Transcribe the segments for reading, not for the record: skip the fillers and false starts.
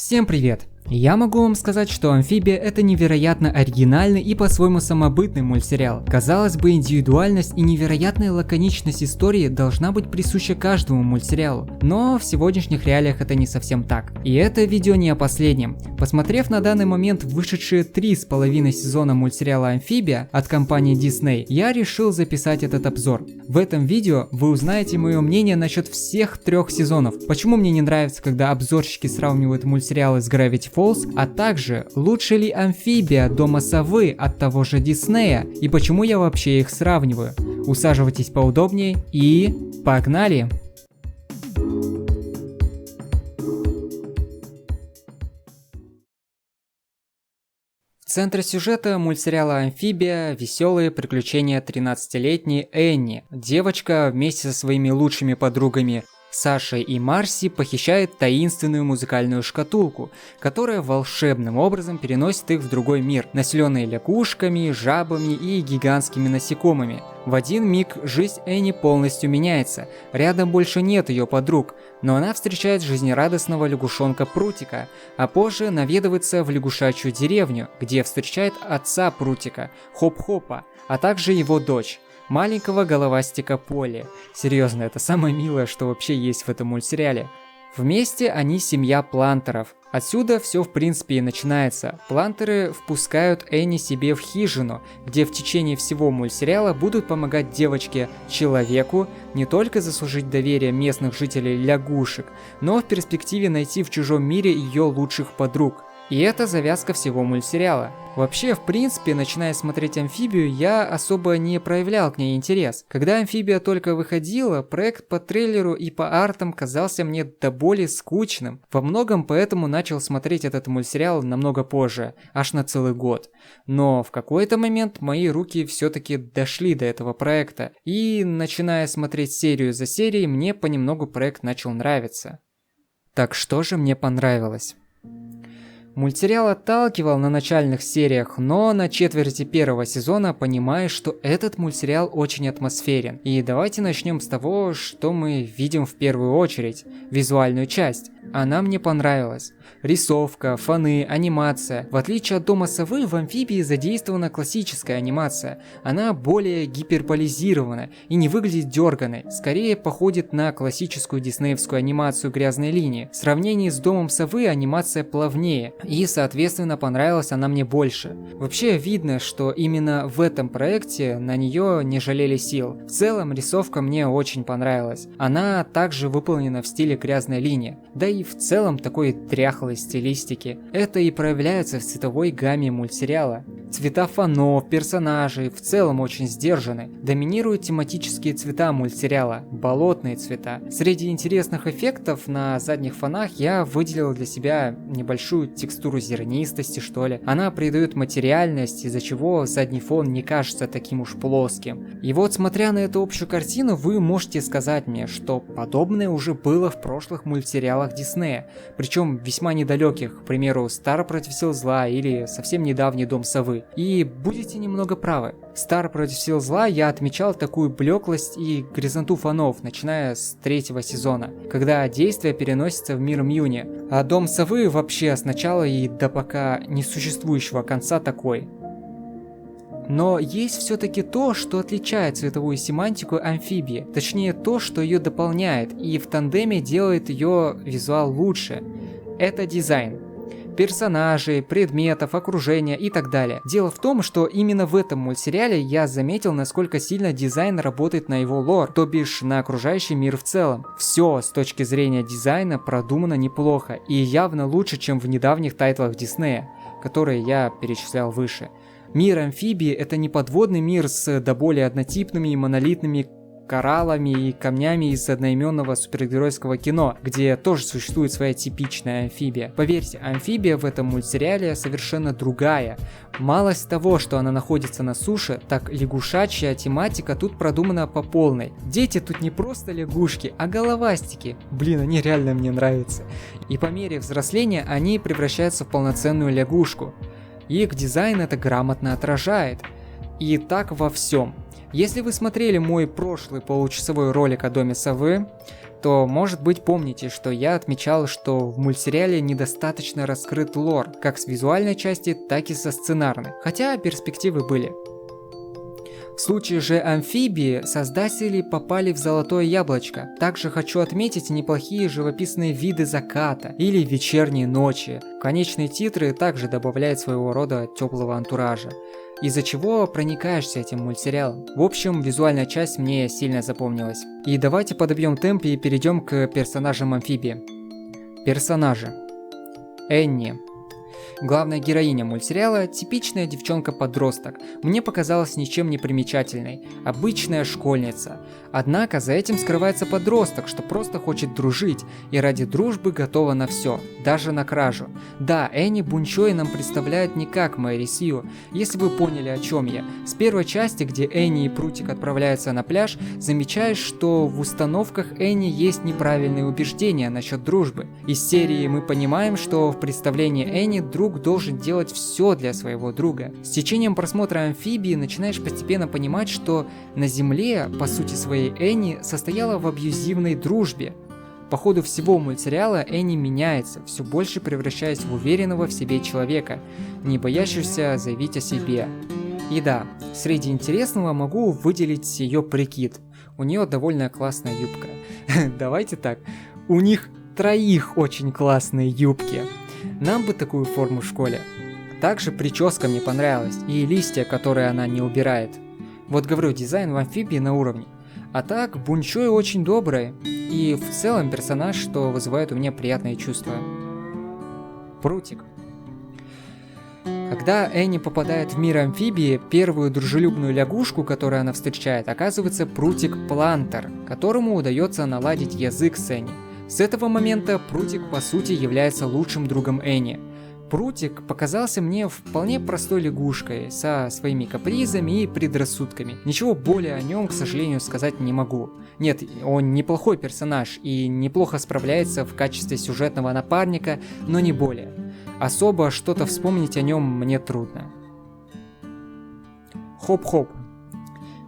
Всем привет! Я могу вам сказать, что «Амфибия» — это невероятно оригинальный и по-своему самобытный мультсериал. Казалось бы, индивидуальность и невероятная лаконичность истории должна быть присуща каждому мультсериалу, но в сегодняшних реалиях это не совсем так. И это видео не о последнем. Посмотрев на данный момент вышедшие 3,5 сезона мультсериала «Амфибия» от компании Disney, я решил записать этот обзор. В этом видео вы узнаете мое мнение насчет всех 3 сезонов, почему мне не нравится, когда обзорщики сравнивают мультсериалы с Gravity Falls, а также лучше ли «Амфибия» Дома Совы от того же Диснея и почему я вообще их сравниваю. Усаживайтесь поудобнее и погнали! В центре сюжета мультсериала «Амфибия» веселые приключения 13-летней Энни. Девочка вместе со своими лучшими подругами Сашей и Марси похищает таинственную музыкальную шкатулку, которая волшебным образом переносит их в другой мир, населенный лягушками, жабами и гигантскими насекомыми. В один миг жизнь Энни полностью меняется, рядом больше нет ее подруг, но она встречает жизнерадостного лягушонка Прутика, а позже наведывается в лягушачью деревню, где встречает отца Прутика, Хоп-Хопа, а также его дочь, маленького головастика Полли. Серьезно, это самое милое, что вообще есть в этом мультсериале. Вместе они семья Плантеров. Отсюда все в принципе и начинается. Плантеры впускают Энни себе в хижину, где в течение всего мультсериала будут помогать девочке-человеку не только заслужить доверие местных жителей лягушек, но в перспективе найти в чужом мире ее лучших подруг. И это завязка всего мультсериала. Вообще, в принципе, начиная смотреть «Амфибию», я особо не проявлял к ней интерес. Когда «Амфибия» только выходила, проект по трейлеру и по артам казался мне до боли скучным. Во многом поэтому начал смотреть этот мультсериал намного позже, аж на целый год. Но в какой-то момент мои руки все-таки дошли до этого проекта, и начиная смотреть серию за серией, мне понемногу проект начал нравиться. Так что же мне понравилось? Мультсериал отталкивал на начальных сериях, но на четверти первого сезона понимаешь, что этот мультсериал очень атмосферен. И давайте начнем с того, что мы видим в первую очередь. Визуальную часть. Она мне понравилась. Рисовка, фоны, анимация. В отличие от Дома Совы, в «Амфибии» задействована классическая анимация. Она более гиперболизирована и не выглядит дерганой. Скорее походит на классическую диснеевскую анимацию грязной линии. В сравнении с Домом Совы анимация плавнее. И, соответственно, понравилась она мне больше. Вообще видно, что именно в этом проекте на нее не жалели сил. В целом, рисовка мне очень понравилась. Она также выполнена в стиле грязной линии. Да и в целом такой дряхлой стилистики. Это и проявляется в цветовой гамме мультсериала. Цвета фонов, персонажей в целом очень сдержаны. Доминируют тематические цвета мультсериала, болотные цвета. Среди интересных эффектов на задних фонах я выделил для себя небольшую текстуру зернистости, что ли. Она придает материальность, из-за чего задний фон не кажется таким уж плоским. И вот, смотря на эту общую картину, вы можете сказать мне, что подобное уже было в прошлых мультсериалах Диснея, причем весьма недалеких, к примеру, «Стар против сил зла» или совсем недавний «Дом Совы». И будете немного правы. «Стар против сил зла» я отмечал такую блеклость и грязноту фонов, начиная с 3-го сезона, когда действие переносится в мир Мьюни, а «Дом Совы» вообще с начала и до пока несуществующего конца такой. Но есть все-таки то, что отличает цветовую семантику «Амфибии», точнее то, что ее дополняет и в тандеме делает ее визуал лучше. Это дизайн. Персонажей, предметов, окружения и так далее. Дело в том, что именно в этом мультсериале я заметил, насколько сильно дизайн работает на его лор, то бишь на окружающий мир в целом. Все с точки зрения дизайна продумано неплохо и явно лучше, чем в недавних тайтлах Диснея, которые я перечислял выше. Мир «Амфибии» — это не подводный мир с до более однотипными и монолитными кораллами и камнями из одноименного супергеройского кино, где тоже существует своя типичная амфибия. Поверьте, амфибия в этом мультсериале совершенно другая. Малость того, что она находится на суше, так лягушачья тематика тут продумана по полной. Дети тут не просто лягушки, а головастики. Блин, они реально мне нравятся. И по мере взросления они превращаются в полноценную лягушку. Их дизайн это грамотно отражает. И так во всем. Если вы смотрели мой прошлый получасовой ролик о Доме Совы, то, может быть, помните, что я отмечал, что в мультсериале недостаточно раскрыт лор, как с визуальной части, так и со сценарной, хотя перспективы были. В случае же Амфибии создатели попали в золотое яблочко. Также хочу отметить неплохие живописные виды заката или вечерние ночи. Конечные титры также добавляют своего рода теплого антуража, из-за чего проникаешься этим мультсериалом. В общем, визуальная часть мне сильно запомнилась. И давайте подобьем темп и перейдем к персонажам Амфибии. Персонажи. Энни. Главная героиня мультсериала – типичная девчонка-подросток. Мне показалась ничем не примечательной. Обычная школьница. Однако за этим скрывается подросток, что просто хочет дружить и ради дружбы готова на все, даже на кражу. Да, Энни Бунчой нам представляют не как Мэри Сью, если вы поняли, о чем я. С первой части, где Энни и Прутик отправляются на пляж, замечаешь, что в установках Энни есть неправильные убеждения насчет дружбы. Из серии мы понимаем, что в представлении Энни друг должен делать все для своего друга. С течением просмотра Амфибии начинаешь постепенно понимать, что на Земле, по сути своей, Энни состояла в абьюзивной дружбе. По ходу всего мультсериала Энни меняется, все больше превращаясь в уверенного в себе человека, не боящегося заявить о себе. И да, среди интересного могу выделить ее прикид. У нее довольно классная юбка. Давайте так, у них троих очень классные юбки. Нам бы такую форму в школе. Также прическа мне понравилась, и листья, которые она не убирает. Вот говорю, дизайн в Амфибии на уровне. А так, Бунчой очень добрый, и в целом персонаж, что вызывает у меня приятные чувства. Прутик. Когда Энни попадает в мир Амфибии, первую дружелюбную лягушку, которую она встречает, оказывается Прутик Плантер, которому удается наладить язык с Энни. С этого момента Прутик по сути является лучшим другом Энни. Прутик показался мне вполне простой лягушкой, со своими капризами и предрассудками. Ничего более о нем, к сожалению, сказать не могу. Нет, он неплохой персонаж и неплохо справляется в качестве сюжетного напарника, но не более. Особо что-то вспомнить о нем мне трудно. Хоп-хоп.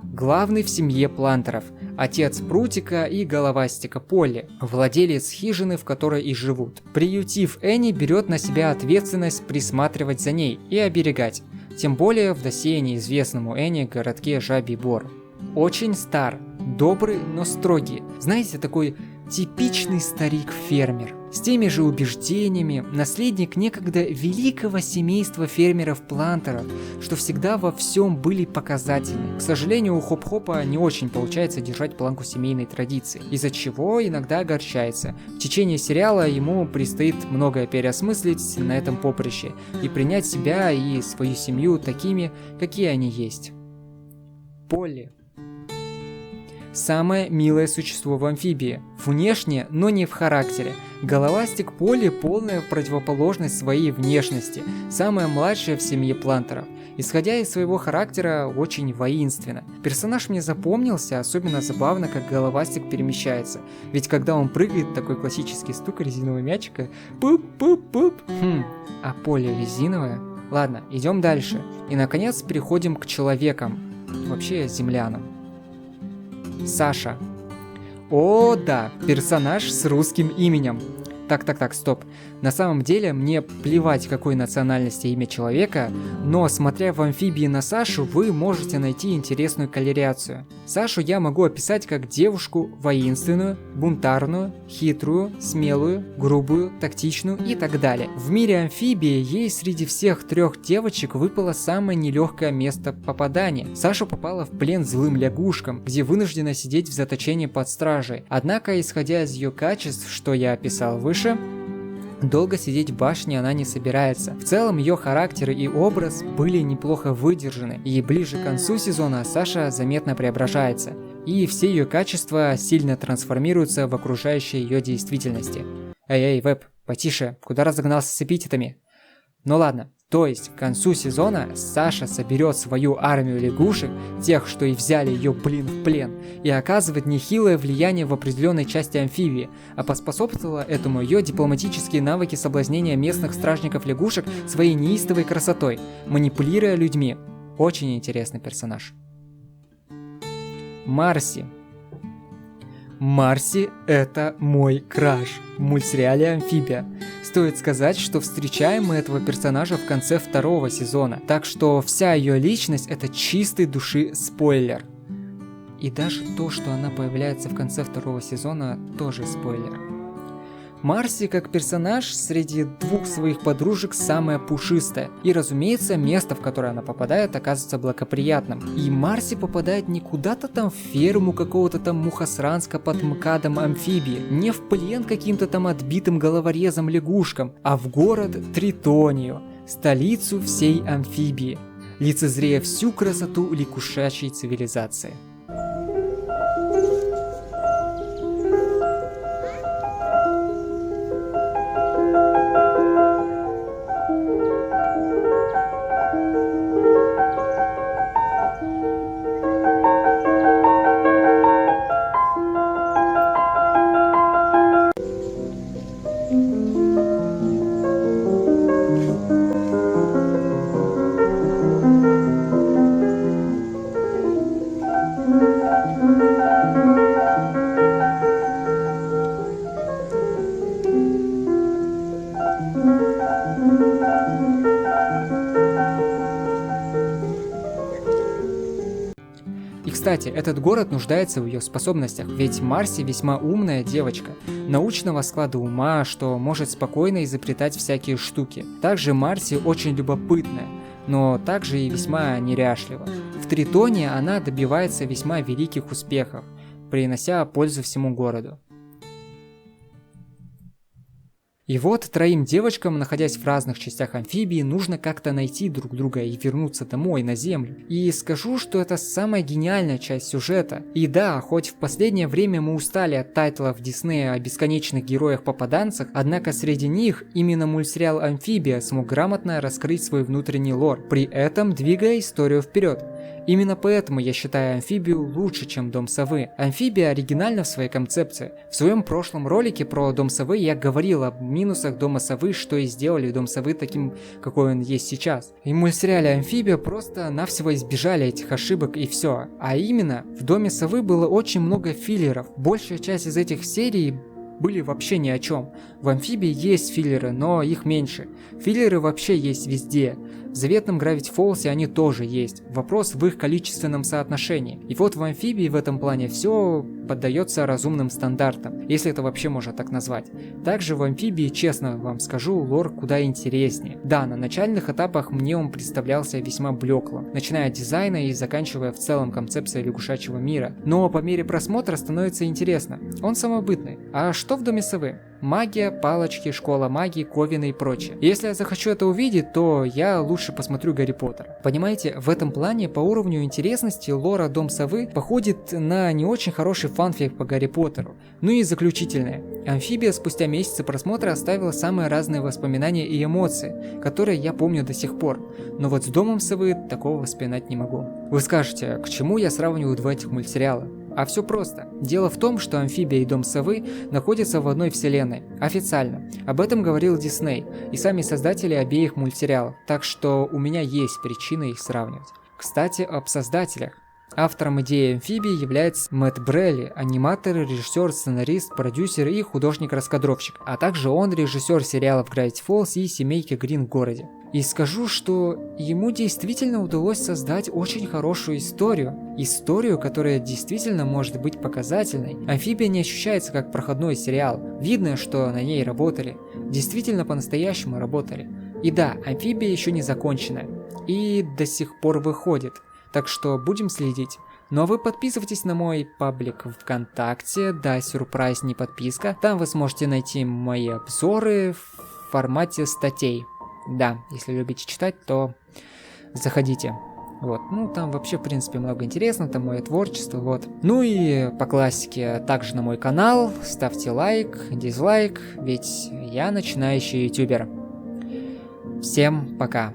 Главный в семье Плантеров, отец Прутика и головастика Полли, владелец хижины, в которой и живут. Приютив Энни, берет на себя ответственность присматривать за ней и оберегать, тем более в досье неизвестному Энни городке Жабий Бор. Очень стар, добрый, но строгий. Знаете, такой типичный старик-фермер. С теми же убеждениями, наследник некогда великого семейства фермеров-плантеров, что всегда во всем были показательны. К сожалению, у Хоп-Хопа не очень получается держать планку семейной традиции, из-за чего иногда огорчается. В течение сериала ему предстоит многое переосмыслить на этом поприще и принять себя и свою семью такими, какие они есть. Полли. Самое милое существо в Амфибии. Внешне, но не в характере. Головастик Полли полная противоположность своей внешности. Самая младшая в семье Плантеров. Исходя из своего характера, очень воинственно. Персонаж мне запомнился, особенно забавно, как Головастик перемещается. Ведь когда он прыгает, такой классический стук резинового мячика. Пуп-пуп-пуп. А Полли резиновая? Ладно, идем дальше. И наконец переходим к человекам. Вообще землянам. Саша. О, да, персонаж с русским именем. Так, стоп. На самом деле, мне плевать, какой национальности имя человека, но, смотря в Амфибии на Сашу, вы можете найти интересную коллерацию. Сашу я могу описать как девушку воинственную, бунтарную, хитрую, смелую, грубую, тактичную и так далее. В мире Амфибии ей среди всех трех девочек выпало самое нелегкое место попадания. Саша попала в плен злым лягушкам, где вынуждена сидеть в заточении под стражей. Однако, исходя из ее качеств, что я описал выше, долго сидеть в башне она не собирается. В целом ее характер и образ были неплохо выдержаны, и ближе к концу сезона Саша заметно преображается, и все ее качества сильно трансформируются в окружающей ее действительности. Эй, Веб, потише, куда разогнался с эпитетами? Ну ладно. То есть, к концу сезона Саша соберет свою армию лягушек, тех, что и взяли ее, в плен, и оказывает нехилое влияние в определенной части Амфибии, а поспособствовало этому ее дипломатические навыки соблазнения местных стражников лягушек своей неистовой красотой, манипулируя людьми. Очень интересный персонаж. Марси. Марси – это мой краш в мультсериале «Амфибия». Стоит сказать, что встречаем мы этого персонажа в конце 2-го сезона, так что вся ее личность – это чистой души спойлер. И даже то, что она появляется в конце 2-го сезона, тоже спойлер. Марси как персонаж среди двух своих подружек самая пушистая. И разумеется, место, в которое она попадает, оказывается благоприятным. И Марси попадает не куда-то там в ферму какого-то там мухосранска под МКАДом амфибии, не в плен каким-то там отбитым головорезом лягушкам, а в город Тритонию, столицу всей амфибии, лицезрея всю красоту лягушачьей цивилизации. И кстати, этот город нуждается в ее способностях, ведь Марси весьма умная девочка, научного склада ума, что может спокойно изобретать всякие штуки. Также Марси очень любопытная, но также и весьма неряшлива. В Тритоне она добивается весьма великих успехов, принося пользу всему городу. И вот троим девочкам, находясь в разных частях амфибии, нужно как-то найти друг друга и вернуться домой, на Землю. И скажу, что это самая гениальная часть сюжета. И да, хоть в последнее время мы устали от тайтлов Диснея о бесконечных героях-попаданцах, однако среди них именно мультсериал «Амфибия» смог грамотно раскрыть свой внутренний лор, при этом двигая историю вперед. Именно поэтому я считаю «Амфибию» лучше, чем «Дом совы». «Амфибия» оригинальна в своей концепции. В своем прошлом ролике про «Дом совы» я говорил об минусах «Дома совы», что и сделали «Дом совы» таким, какой он есть сейчас. И в мультсериале «Амфибия» просто-навсего избежали этих ошибок и все. А именно, в «Доме совы» было очень много филлеров. Большая часть из этих серий были вообще ни о чем. В «Амфибии» есть филлеры, но их меньше. Филлеры вообще есть везде. В заветном Gravity Falls они тоже есть. Вопрос в их количественном соотношении. И вот в «Амфибии» в этом плане все поддается разумным стандартам, если это вообще можно так назвать. Также в «Амфибии», честно вам скажу, лор куда интереснее. Да, на начальных этапах мне он представлялся весьма блеклым, начиная от дизайна и заканчивая в целом концепцией лягушачьего мира. Но по мере просмотра становится интересно. Он самобытный. А что в «Доме совы»? Магия, палочки, школа магии, ковины и прочее. Если я захочу это увидеть, то я лучше посмотрю Гарри Поттера. Понимаете, в этом плане по уровню интересности лора «Дом совы» походит на не очень хороший фанфик по Гарри Поттеру. Ну и заключительное. «Амфибия» спустя месяцы просмотра оставила самые разные воспоминания и эмоции, которые я помню до сих пор. Но вот с «Домом совы» такого вспоминать не могу. Вы скажете, к чему я сравниваю два этих мультсериала? А все просто. Дело в том, что «Амфибия» и «Дом совы» находятся в одной вселенной. Официально. Об этом говорил Дисней и сами создатели обеих мультсериалов. Так что у меня есть причины их сравнивать. Кстати, об создателях. Автором идеи «Амфибии» является Мэтт Брелли, аниматор, режиссер, сценарист, продюсер и художник-раскадровщик, а также он режиссер сериалов Gravity Falls и Семейки Грин в городе. И скажу, что ему действительно удалось создать очень хорошую историю. Историю, которая действительно может быть показательной. «Амфибия» не ощущается как проходной сериал. Видно, что на ней работали. Действительно по-настоящему работали. И да, «Амфибия» еще не закончена. И до сих пор выходит. Так что будем следить. Ну а вы подписывайтесь на мой паблик ВКонтакте, да, сюрприз, не подписка. Там вы сможете найти мои обзоры в формате статей. Да, если любите читать, то заходите. Вот, ну там вообще в принципе много интересного, там мое творчество, вот. Ну и по классике также на мой канал, ставьте лайк, дизлайк, ведь я начинающий ютубер. Всем пока.